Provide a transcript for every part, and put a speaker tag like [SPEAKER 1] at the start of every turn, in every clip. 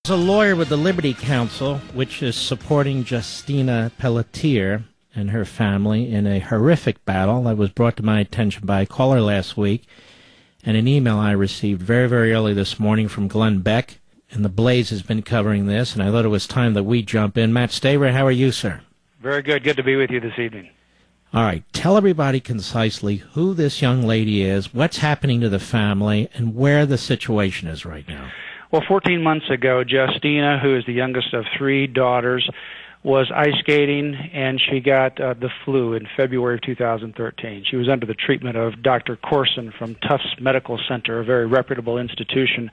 [SPEAKER 1] As a lawyer with the Liberty Council, which is supporting Justina Pelletier and her family in a horrific battle that was brought to my attention by a caller last week and an email I received very, very early this morning from Glenn Beck, and the Blaze has been covering this, and I thought it was time that we jump in. Matt Staver, how are you, sir?
[SPEAKER 2] Very good. Good to be with you this evening.
[SPEAKER 1] All right. Tell everybody concisely who this young lady is, what's happening to the family, and where the situation is right now.
[SPEAKER 2] Well, 14 months ago, Justina, who is the youngest of three daughters, was ice skating, and she got the flu in February of 2013. She was under the treatment of Dr. Corson from Tufts Medical Center, a very reputable institution.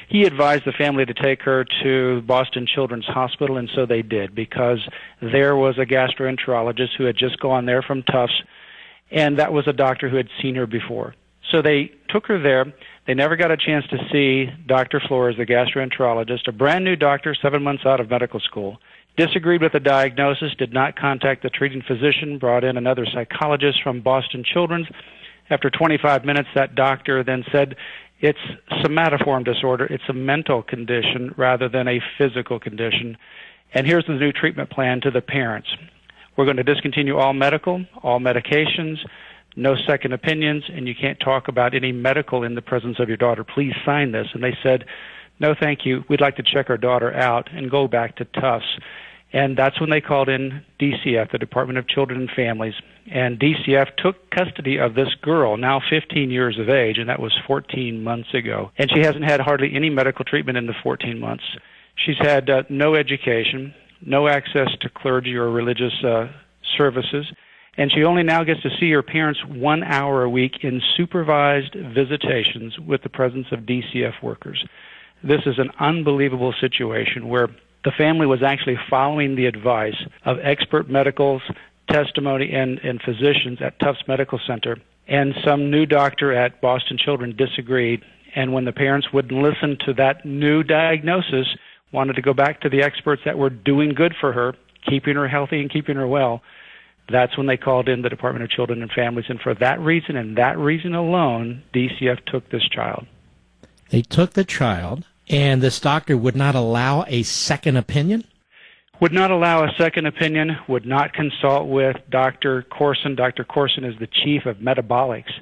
[SPEAKER 2] He advised the family to take her to Boston Children's Hospital, and so they did, because there was a gastroenterologist who had just gone there from Tufts, and that was a doctor who had seen her before. So they took her there. They never got a chance to see Dr. Flores, the gastroenterologist, a brand new doctor, 7 months out of medical school. Disagreed with the diagnosis, did not contact the treating physician, brought in another psychologist from Boston Children's. After 25 minutes, that doctor then said, it's somatoform disorder. It's a mental condition rather than a physical condition. And here's the new treatment plan to the parents. We're going to discontinue all medical, all medications, no second opinions, and you can't talk about any medical in the presence of your daughter. Please sign this. And they said, no, thank you. We'd like to check our daughter out and go back to Tufts. And that's when they called in DCF, the Department of Children and Families. And DCF took custody of this girl, now 15 years of age, and that was 14 months ago. And she hasn't had hardly any medical treatment in the 14 months. She's had no education, no access to clergy or religious services. And she only now gets to see her parents 1 hour a week in supervised visitations with the presence of DCF workers. This is an unbelievable situation where the family was actually following the advice of expert medicals, testimony, and physicians at Tufts Medical Center. And some new doctor at Boston Children disagreed. And when the parents wouldn't listen to that new diagnosis, wanted to go back to the experts that were doing good for her, keeping her healthy and keeping her well, that's when they called in the Department of Children and Families. And for that reason and that reason alone, DCF took this child.
[SPEAKER 1] They took the child, and this doctor would not allow a second opinion?
[SPEAKER 2] Would not allow a second opinion, would not consult with Dr. Corson. Dr. Corson is the chief of metabolics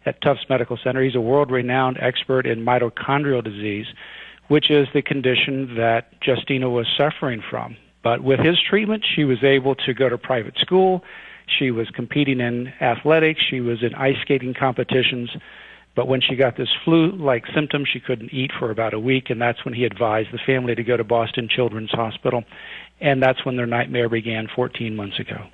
[SPEAKER 2] at Tufts Medical Center. He's a world-renowned expert in mitochondrial disease, which is the condition that Justina was suffering from. But with his treatment, she was able to go to private school. She was competing in athletics. She was in ice skating competitions. But when she got this flu-like symptom, she couldn't eat for about a week, and that's when he advised the family to go to Boston Children's Hospital. And that's when their nightmare began 14 months ago.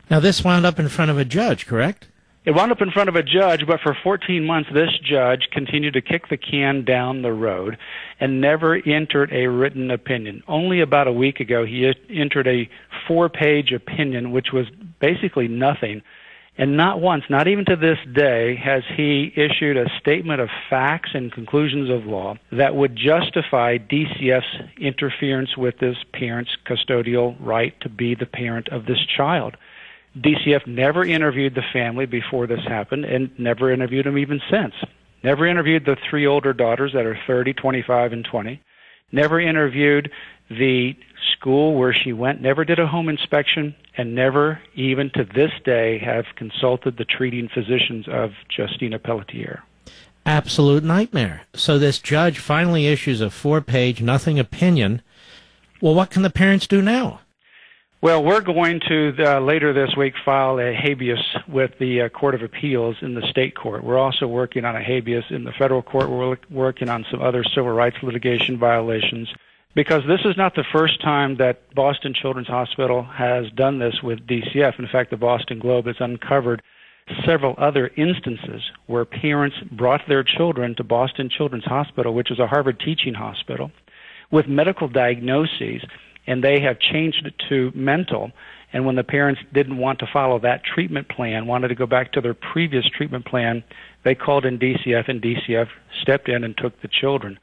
[SPEAKER 1] Now, this wound up in front of a judge, correct?
[SPEAKER 2] It wound up in front of a judge, but for 14 months, this judge continued to kick the can down the road and never entered a written opinion. Only about a week ago, he entered a 4-page opinion, which was basically nothing. And not once, not even to this day, has he issued a statement of facts and conclusions of law that would justify DCF's interference with this parent's custodial right to be the parent of this child. DCF never interviewed the family before this happened and never interviewed them even since. Never interviewed the 3 older daughters that are 30, 25, and 20. Never interviewed the school where she went, never did a home inspection, and never, even to this day, have consulted the treating physicians of Justina Pelletier.
[SPEAKER 1] Absolute nightmare. So this judge finally issues a 4-page nothing opinion. Well, what can the parents do now?
[SPEAKER 2] Well, we're going to, later this week, file a habeas with the Court of Appeals in the state court. We're also working on a habeas in the federal court. We're working on some other civil rights litigation violations, because this is not the first time that Boston Children's Hospital has done this with DCF. In fact, the Boston Globe has uncovered several other instances where parents brought their children to Boston Children's Hospital, which is a Harvard teaching hospital, with medical diagnoses, and they have changed it to mental. And when the parents didn't want to follow that treatment plan, wanted to go back to their previous treatment plan, they called in DCF, and DCF stepped in and took the children.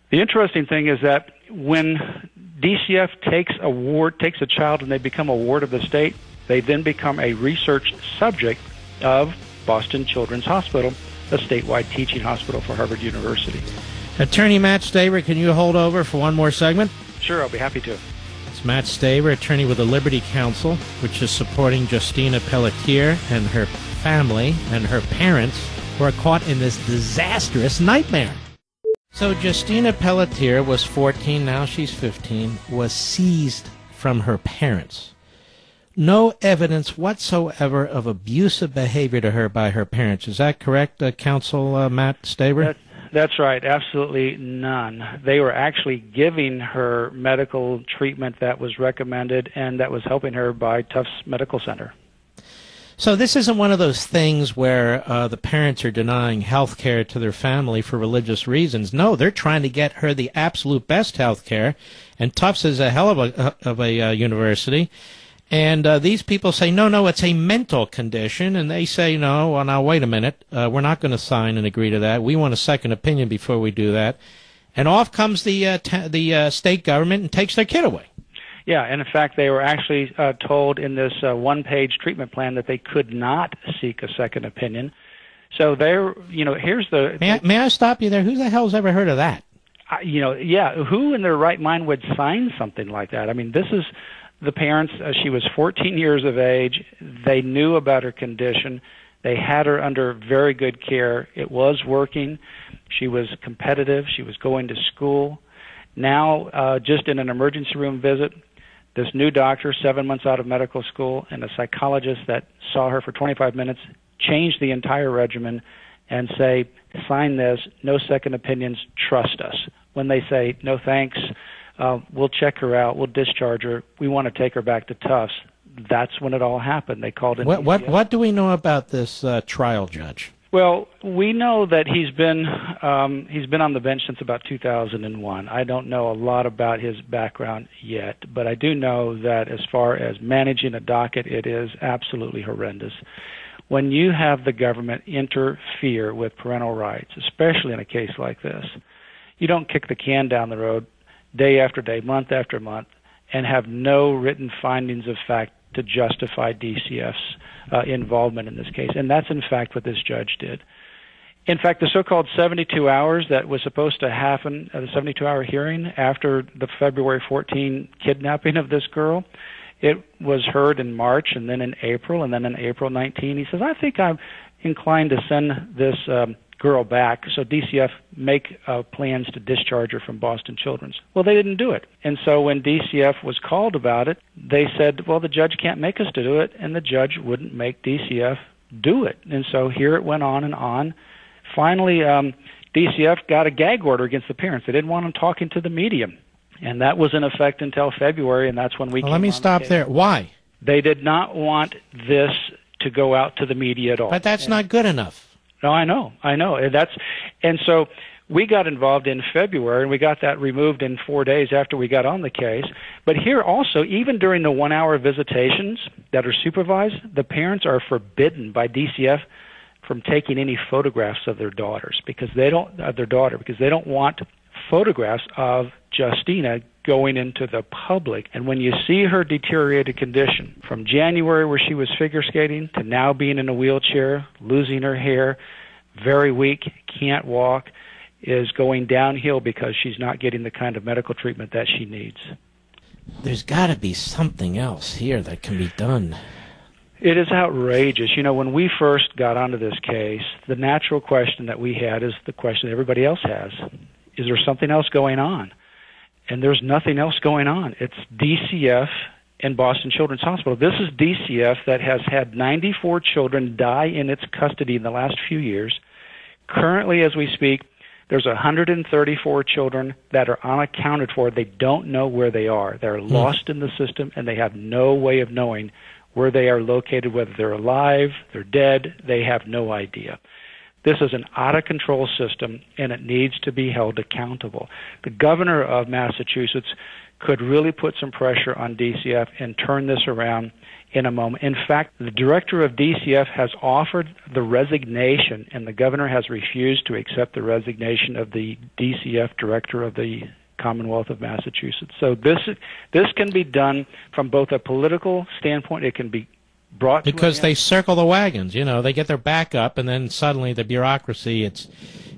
[SPEAKER 2] The interesting thing is that when DCF takes a child and they become a ward of the state, they then become a research subject of Boston Children's Hospital, a statewide teaching hospital for Harvard University.
[SPEAKER 1] Attorney Matt Staver, can you hold over for one more segment?
[SPEAKER 2] Sure, I'll be happy to.
[SPEAKER 1] It's Matt Staver, attorney with the Liberty Counsel, which is supporting Justina Pelletier and her family and her parents who are caught in this disastrous nightmare. So Justina Pelletier was 14, now she's 15, was seized from her parents. No evidence whatsoever of abusive behavior to her by her parents. Is that correct, Counsel Matt Staver?
[SPEAKER 2] That's right, absolutely none. They were actually giving her medical treatment that was recommended and that was helping her by Tufts Medical Center.
[SPEAKER 1] So this isn't one of those things where the parents are denying health care to their family for religious reasons. No, they're trying to get her the absolute best health care, and Tufts is a hell of a university. And these people say, no, it's a mental condition. And they say, no, well, now, wait a minute. We're not going to sign and agree to that. We want a second opinion before we do that. And off comes the state government and takes their kid away.
[SPEAKER 2] Yeah, and in fact, they were actually told in this one-page treatment plan that they could not seek a second opinion. So here's the...
[SPEAKER 1] May I stop you there? Who the hell's ever heard of that?
[SPEAKER 2] Who in their right mind would sign something like that? I mean, this is... The parents, she was 14 years of age. They knew about her condition. They had her under very good care. It was working. She was competitive. She was going to school. Now, just in an emergency room visit, this new doctor, 7 months out of medical school, and a psychologist that saw her for 25 minutes changed the entire regimen and say, sign this, no second opinions, trust us. When they say, no thanks, we'll check her out, we'll discharge her, we want to take her back to Tufts, that's when it all happened. They called in.
[SPEAKER 1] What do we know about this trial judge?
[SPEAKER 2] Well, we know that he's been on the bench since about 2001. I don't know a lot about his background yet, but I do know that as far as managing a docket, it is absolutely horrendous. When you have the government interfere with parental rights, especially in a case like this, you don't kick the can down the road day after day, month after month, and have no written findings of fact to justify DCF's involvement in this case. And that's, in fact, what this judge did. In fact, the so-called 72 hours that was supposed to happen at a 72-hour hearing after the February 14 kidnapping of this girl, it was heard in March and then in April, and then in April 19. He says, I think I'm inclined to send this girl back, so DCF make plans to discharge her from Boston Children's. Well, they didn't do it. And so when DCF was called about it, they said, well, the judge can't make us to do it, and the judge wouldn't make DCF do it. And so here it went on and on. Finally, DCF got a gag order against the parents. They didn't want them talking to the media. And that was in effect until February, and that's when we came on.
[SPEAKER 1] Let me stop there. Why?
[SPEAKER 2] They did not want this to go out to the media at all.
[SPEAKER 1] But that's not good enough.
[SPEAKER 2] No, I know. And so we got involved in February, and we got that removed in 4 days after we got on the case. But here also, even during the 1-hour visitations that are supervised, the parents are forbidden by DCF from taking any photographs of their daughters because they don't want photographs of Justina going into the public. And when you see her deteriorated condition from January where she was figure skating to now being in a wheelchair, losing her hair, very weak, can't walk, is going downhill because she's not getting the kind of medical treatment that she needs.
[SPEAKER 1] There's got to be something else here that can be done.
[SPEAKER 2] It is outrageous. You know, when we first got onto this case, the natural question that we had is the question everybody else has. Is there something else going on? And there's nothing else going on. It's DCF and Boston Children's Hospital. This is DCF that has had 94 children die in its custody in the last few years. Currently, as we speak, there's 134 children that are unaccounted for. They don't know where they are. They're lost in the system, and they have no way of knowing where they are located, whether they're alive, they're dead. They have no idea. This is an out-of-control system, and it needs to be held accountable. The governor of Massachusetts could really put some pressure on DCF and turn this around in a moment. In fact, the director of DCF has offered the resignation, and the governor has refused to accept the resignation of the DCF director of the Commonwealth of Massachusetts. So this can be done from both a political standpoint. It can be brought
[SPEAKER 1] because they circle the wagons. You know, they get their back up, and then suddenly the bureaucracy, it's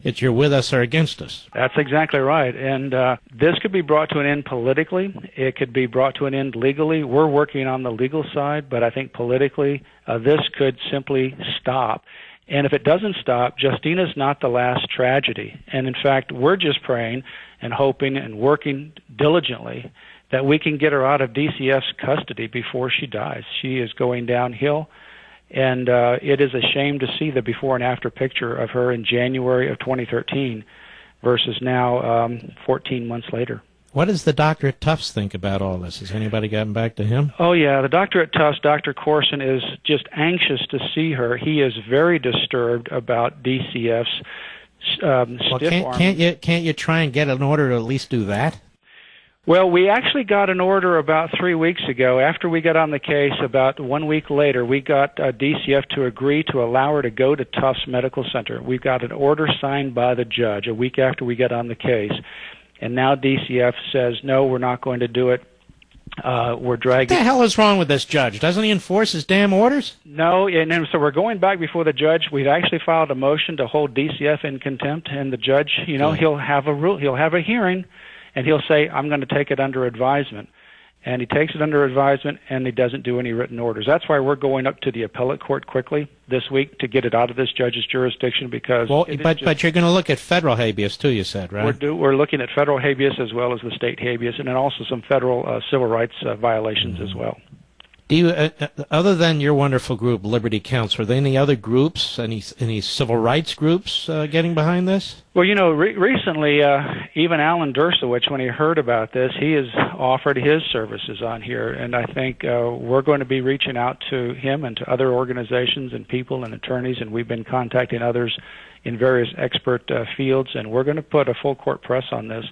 [SPEAKER 1] It's you're with us or against us.
[SPEAKER 2] That's exactly right. And this could be brought to an end politically. It could be brought to an end legally. We're working on the legal side, but I think politically this could simply stop. And if it doesn't stop, Justina's not the last tragedy. And in fact, we're just praying and hoping and working diligently that we can get her out of DCF's custody before she dies. She is going downhill. And it is a shame to see the before and after picture of her in January of 2013 versus now 14 months later.
[SPEAKER 1] What does the doctor at Tufts think about all this? Has anybody gotten back to him?
[SPEAKER 2] Oh, yeah. The doctor at Tufts, Dr. Corson, is just anxious to see her. He is very disturbed about DCF's stiff arm.
[SPEAKER 1] Can't you try and get an order to at least do that?
[SPEAKER 2] Well, we actually got an order about 3 weeks ago. After we got on the case, about 1 week later, we got DCF to agree to allow her to go to Tufts Medical Center. We got an order signed by the judge a week after we got on the case. And now DCF says, no, we're not going to do it. We're dragging...
[SPEAKER 1] What the hell is wrong with this judge? Doesn't he enforce his damn orders?
[SPEAKER 2] No, and so we're going back before the judge. We've actually filed a motion to hold DCF in contempt, and the judge, he'll have a hearing, and he'll say, I'm going to take it under advisement. And he takes it under advisement, and he doesn't do any written orders. That's why we're going up to the appellate court quickly this week to get it out of this judge's jurisdiction because...
[SPEAKER 1] Well, but you're going to look at federal habeas, too, you said, right?
[SPEAKER 2] We're looking at federal habeas as well as the state habeas, and then also some federal civil rights violations as well.
[SPEAKER 1] Do you, other than your wonderful group, Liberty Council, are there any other groups, any civil rights groups getting behind this?
[SPEAKER 2] Well, recently, even Alan Dershowitz, when he heard about this, he has offered his services on here, and I think we're going to be reaching out to him and to other organizations and people and attorneys, and we've been contacting others in various expert fields, and we're going to put a full court press on this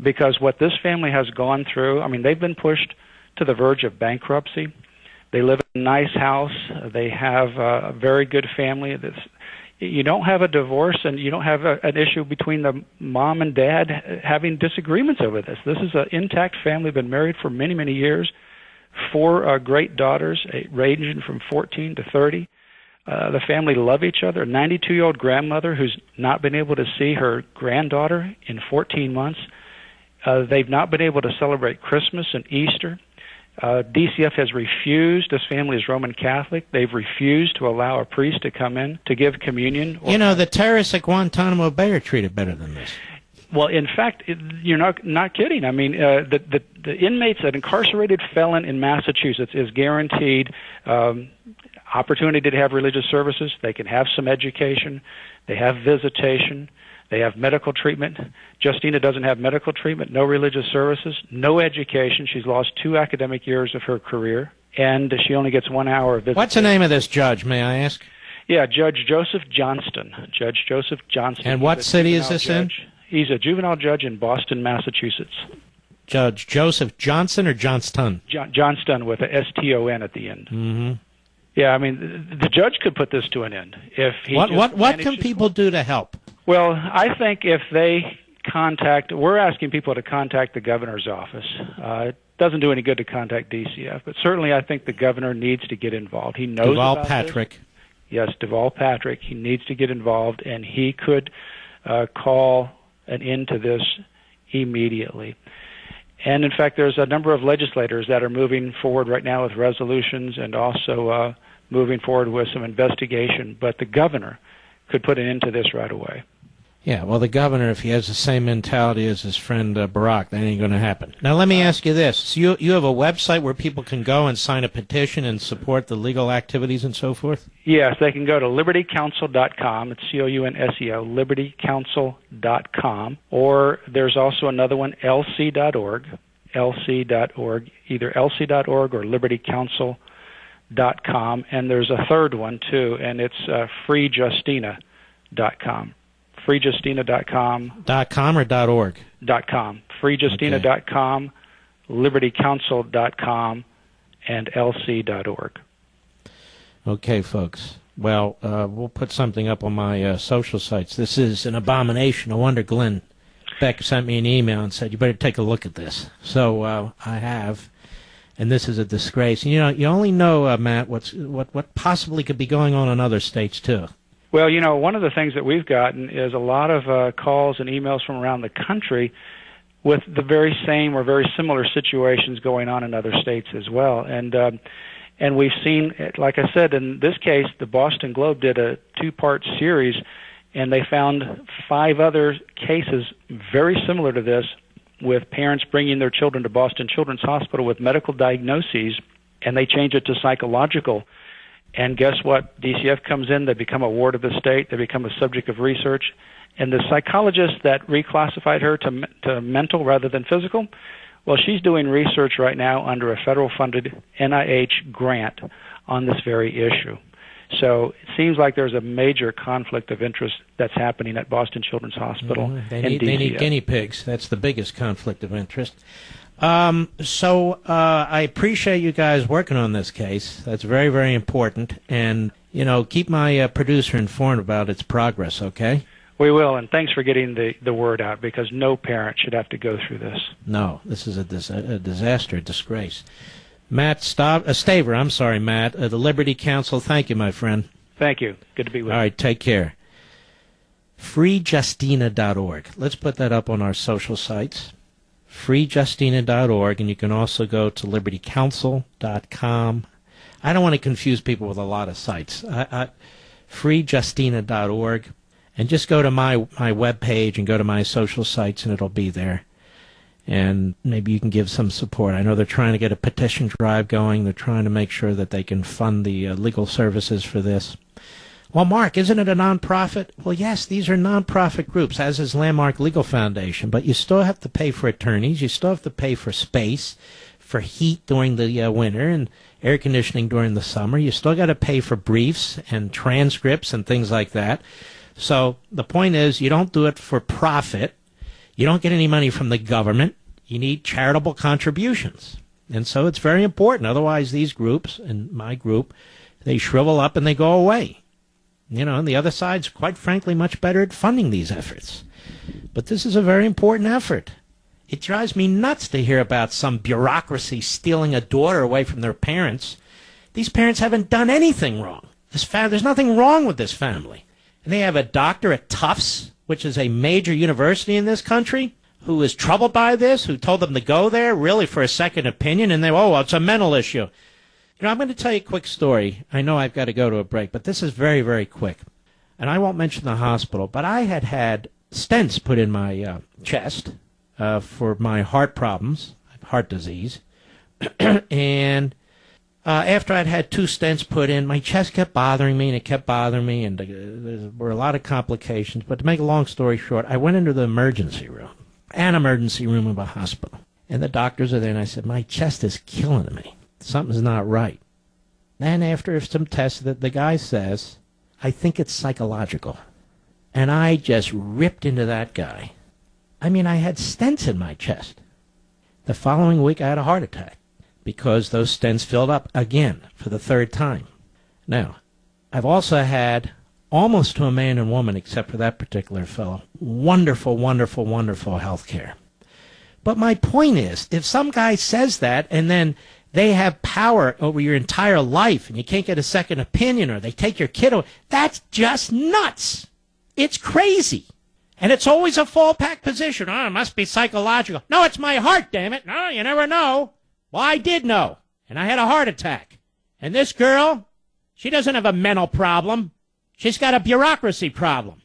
[SPEAKER 2] because what this family has gone through, I mean, they've been pushed to the verge of bankruptcy. They live in a nice house. They have a very good family. You don't have a divorce, and you don't have an issue between the mom and dad having disagreements over this. This is an intact family, been married for many, many years. 4 great daughters, ranging from 14 to 30. The family love each other. A 92-year-old grandmother who's not been able to see her granddaughter in 14 months. They've not been able to celebrate Christmas and Easter. DCF has refused, this family is Roman Catholic, they've refused to allow a priest to come in to give communion.
[SPEAKER 1] The terrorists at Guantanamo Bay are treated better than this.
[SPEAKER 2] Well, in fact, you're not kidding. I mean, the inmates, an incarcerated felon in Massachusetts is guaranteed opportunity to have religious services. They can have some education. They have visitation. They have medical treatment. Justina doesn't have medical treatment, no religious services, no education. She's lost 2 academic years of her career, and she only gets 1 hour of visitation.
[SPEAKER 1] What's the name of this judge, may I ask?
[SPEAKER 2] Yeah, Judge Joseph Johnston. Judge Joseph Johnston.
[SPEAKER 1] And what city is this in?
[SPEAKER 2] He's a juvenile judge in Boston, Massachusetts.
[SPEAKER 1] Judge Joseph Johnson or Johnston?
[SPEAKER 2] Johnston with a S-T-O-N at the end.
[SPEAKER 1] Mm-hmm.
[SPEAKER 2] Yeah, I mean, the judge could put this to an end. If he
[SPEAKER 1] what can people do to help?
[SPEAKER 2] Well, I think if they we're asking people to contact the governor's office. It doesn't do any good to contact DCF, but certainly I think the governor needs to get involved. He knows
[SPEAKER 1] Deval
[SPEAKER 2] about
[SPEAKER 1] Patrick.
[SPEAKER 2] This. Yes, Deval Patrick. He needs to get involved, and he could call an end to this immediately. And in fact, there's a number of legislators that are moving forward right now with resolutions and also moving forward with some investigation, but the governor could put an end to this right away.
[SPEAKER 1] Yeah, well, the governor, if he has the same mentality as his friend Barack, that ain't going to happen. Now, let me ask you this. So you have a website where people can go and sign a petition and support the legal activities and so forth?
[SPEAKER 2] Yes, they can go to libertycounsel.com. It's C-O-U-N-S-E-O, libertycounsel.com. Or there's also another one, lc.org, either lc.org or libertycounsel.com. And there's a third one, too, and it's freejustina.com. freejustina.com.
[SPEAKER 1] .com or .org?
[SPEAKER 2] .com. freejustina.com, libertycounsel.com, and lc.org.
[SPEAKER 1] Okay, folks. Well, we'll put something up on my social sites. This is an abomination. No wonder Glenn Beck sent me an email and said, you better take a look at this. So I have, and this is a disgrace. You know, you only know, Matt, what possibly could be going on in other states, too.
[SPEAKER 2] Well, one of the things that we've gotten is a lot of calls and emails from around the country with the very same or very similar situations going on in other states as well. And we've seen, like I said, in this case, the Boston Globe did a 2-part series, and they found 5 other cases very similar to this, with parents bringing their children to Boston Children's Hospital with medical diagnoses, and they change it to psychological. And guess what? DCF comes in, they become a ward of the state, they become a subject of research, and the psychologist that reclassified her to mental rather than physical, well, she's doing research right now under a federal-funded NIH grant on this very issue. So it seems like there's a major conflict of interest that's happening at Boston Children's Hospital.
[SPEAKER 1] They need guinea pigs. That's the biggest conflict of interest. So I appreciate you guys working on this case. That's very, very important. And, keep my producer informed about its progress, okay?
[SPEAKER 2] We will, and thanks for getting the word out, because no parent should have to go through this.
[SPEAKER 1] No, this is a disaster, a disgrace. Matt Staver, Matt, the Liberty Counsel. Thank you, my friend.
[SPEAKER 2] Thank you. Good to be with you.
[SPEAKER 1] All right, take care. FreeJustina.org. Let's put that up on our social sites. FreeJustina.org, and you can also go to LibertyCounsel.com. I don't want to confuse people with a lot of sites. FreeJustina.org. And just go to my webpage and go to my social sites, and it'll be there. And maybe you can give some support. I know they're trying to get a petition drive going. They're trying to make sure that they can fund the legal services for this. Well, Mark, isn't it a nonprofit? Well, yes, these are nonprofit groups, as is Landmark Legal Foundation. But you still have to pay for attorneys. You still have to pay for space, for heat during the winter, and air conditioning during the summer. You still got to pay for briefs and transcripts and things like that. So the point is, you don't do it for profit. You don't get any money from the government. You need charitable contributions. And so it's very important. Otherwise, these groups, and my group, they shrivel up and they go away. And the other side's, quite frankly, much better at funding these efforts. But this is a very important effort. It drives me nuts to hear about some bureaucracy stealing a daughter away from their parents. These parents haven't done anything wrong. There's nothing wrong with this family. And they have a doctor at Tufts, which is a major university in this country, who is troubled by this, who told them to go there really for a second opinion, and it's a mental issue. I'm going to tell you a quick story. I know I've got to go to a break, but this is very, very quick. And I won't mention the hospital, but I had stents put in my chest for my heart problems, heart disease. And after I'd had 2 stents put in, my chest kept bothering me, and it kept bothering me, and there were a lot of complications. But to make a long story short, I went into the emergency room of a hospital. And the doctors are there, and I said, my chest is killing me. Something's not right. Then after some tests, the guy says, I think it's psychological. And I just ripped into that guy. I had stents in my chest. The following week, I had a heart attack, because those stents filled up again for the 3rd time. Now, I've also had, almost to a man and woman, except for that particular fellow, wonderful, wonderful, wonderful health care. But my point is, if some guy says that, and then they have power over your entire life, and you can't get a second opinion, or they take your kid away, that's just nuts. It's crazy. And it's always a fallback position. It must be psychological. No, it's my heart, damn it. No, you never know. Well, I did know, and I had a heart attack. And this girl, she doesn't have a mental problem. She's got a bureaucracy problem.